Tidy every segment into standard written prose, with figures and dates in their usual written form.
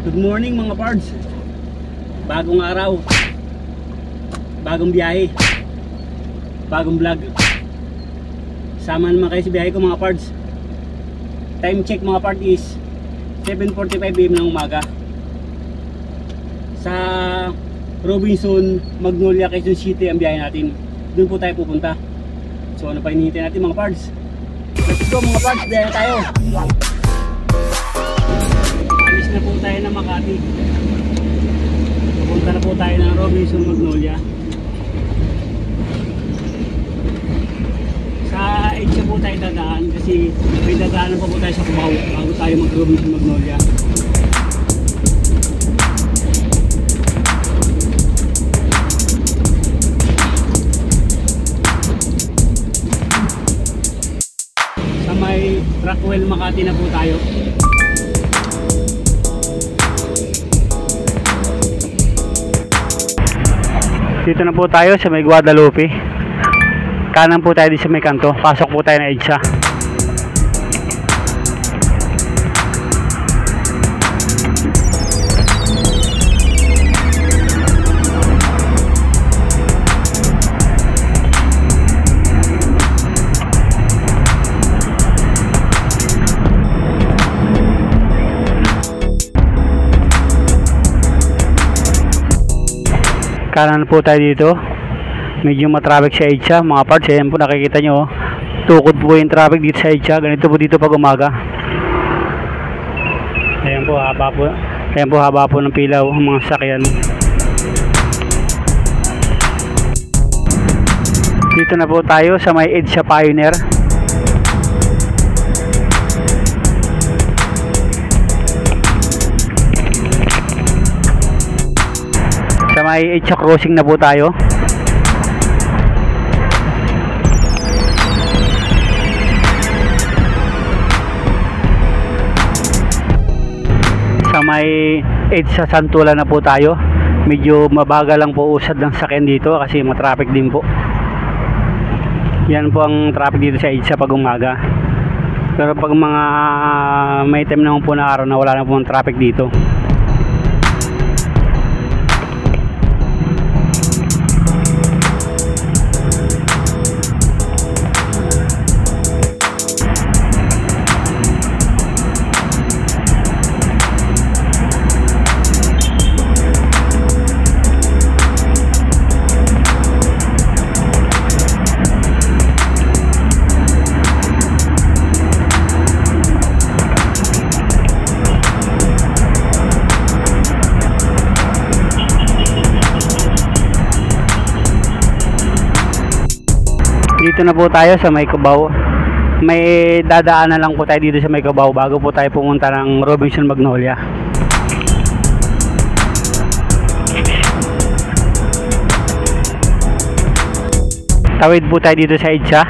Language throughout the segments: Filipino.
Good morning mga pards. Bagong araw, bagong biyahe, bagong vlog. Sama naman kayo sa biyahe ko mga pards. Time check mga pards is 7:45 AM ng umaga. Sa Robinson, Magnolia, Quezon City ang biyahe natin. Doon po tayo pupunta. So ano pa hinihintay natin mga pards? Let's go mga pards, biyahe na tayo. Alis na po tayo ng Makati. Pupunta na po tayo ng Robinson, Magnolia. Sa EDSA po tayo dadaan kasi may dadaanan pa po tayo sa Cubao bago tayo mag-Robinson, Magnolia. Sa may Rockwell, Makati na po tayo. Dito na po tayo sa may Guadalupe. Kanan po tayo dito sa may kanto. Pasok po tayo na EDSA. Kanan po tayo dito. Medyo matraffic sa EDSA mga parts. Ayan po nakikita nyo, tukod po yung traffic dito sa EDSA. Ganito po dito pag umaga. Ayan po haba po. Ayan po haba po ng pilaw ang mga sakyan. Dito na po tayo sa may EDSA Pioneer. Sa may EDSA Crossing na po tayo. Sa may EDSA Santula na po tayo. Medyo mabagal lang po usad ng sakyan dito kasi matraffic din po. Yan po ang traffic dito sa EDSA pag umaga. Pero pag mga may time naman po na araw na wala na po ang traffic dito. Dito na po tayo sa may Cubao. May dadaanan lang po tayo dito sa may Cubao bago po tayo pumunta ng Robinson, Magnolia. Tawid po tayo dito sa EDSA.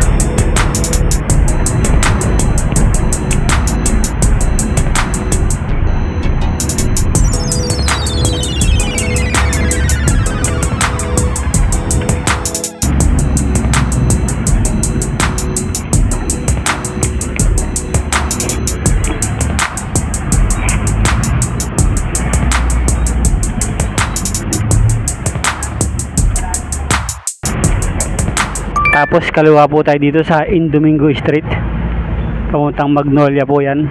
Tapos kaliwa po tayo dito sa Indomingo Street. Papuntang Magnolia po yan.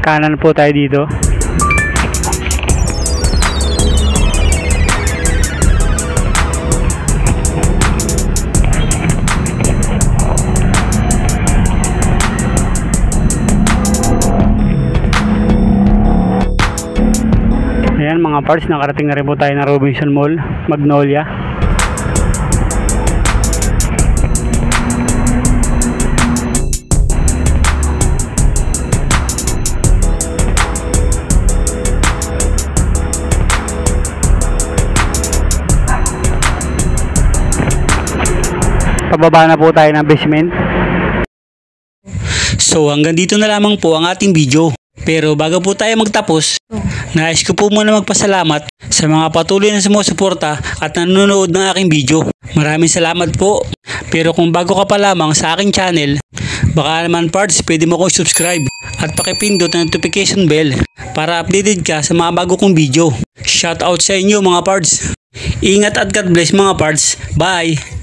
Kanan po tayo dito. Ayan mga parts, nakarating na rin po tayo ng Robinson Mall, Magnolia. pababa na po tayo ng basement. So hanggang dito na lamang po ang ating video. Pero bago po tayo magtapos, nais ko po muna magpasalamat sa mga patuloy na sumusuporta at nanonood ng aking video. Maraming salamat po. Pero kung bago ka pa lamang sa aking channel, baka naman pards, pwede mo akong subscribe at pakipindot ang notification bell para updated ka sa mga bago kong video. Shout out sa inyo mga pards. Ingat at God bless mga pards. Bye!